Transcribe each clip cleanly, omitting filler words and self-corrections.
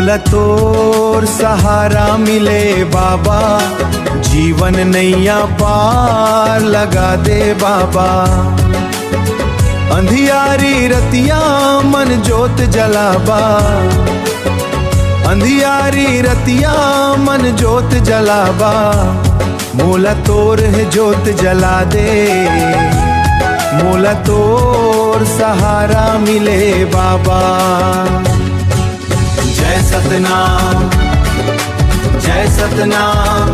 मोला तोर सहारा मिले बाबा, जीवन नैया पार लगा दे बाबा। अंधियारी रतिया मन जोत जलाबा, अंधियारी रतिया मन जोत जलाबा, मोला तोर है जोत जला दे, मोला तोर सहारा मिले बाबा। जय सतनाम जय सतनाम,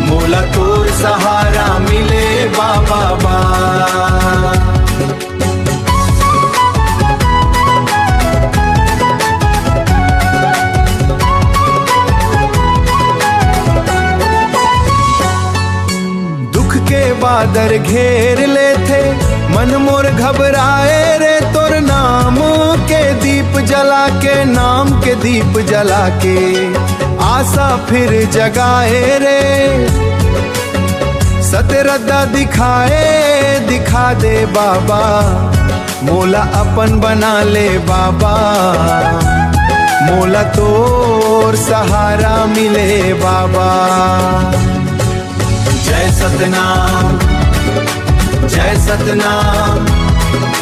मोला तोर सहारा मिले बाबा। दुख के बादर घेर लेथे, मन मोर घबराए रे, तोर नाम के दीप जला के, नाम के दीप जला के, आशा फिर जगाए रे। सतरद्दा दिखाए दिखा दे बाबा, मोला अपन बना ले बाबा, मोला तोर सहारा मिले बाबा। जय सतनाम जय सतनाम,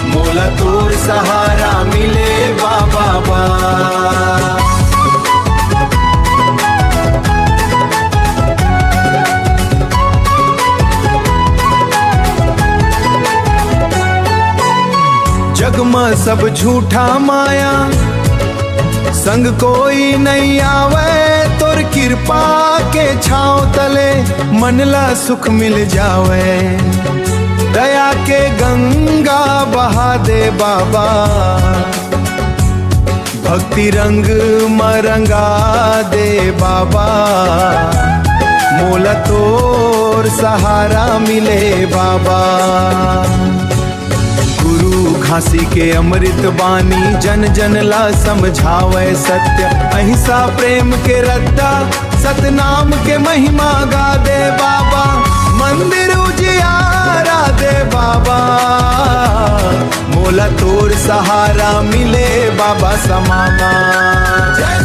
मोला तोर सहारा मिले बाबा। जग में सब झूठा माया, संग कोई नहीं आवे, तोर कृपा के छाँव तले मनला सुख मिल जावे। दया के गंगा बहा दे बाबा, भक्ति रंग मरंगा दे बाबा, मोला तोर सहारा मिले बाबा। गुरु घासी के अमृत बानी, जन जन ला समझावे सत्य, अहिंसा प्रेम के रद्दा, सतनाम के महिमा गा दे बाबा। मंदिर उजियारा दे बाबा, मोला तोर सहारा मिले बाबा समाना। जय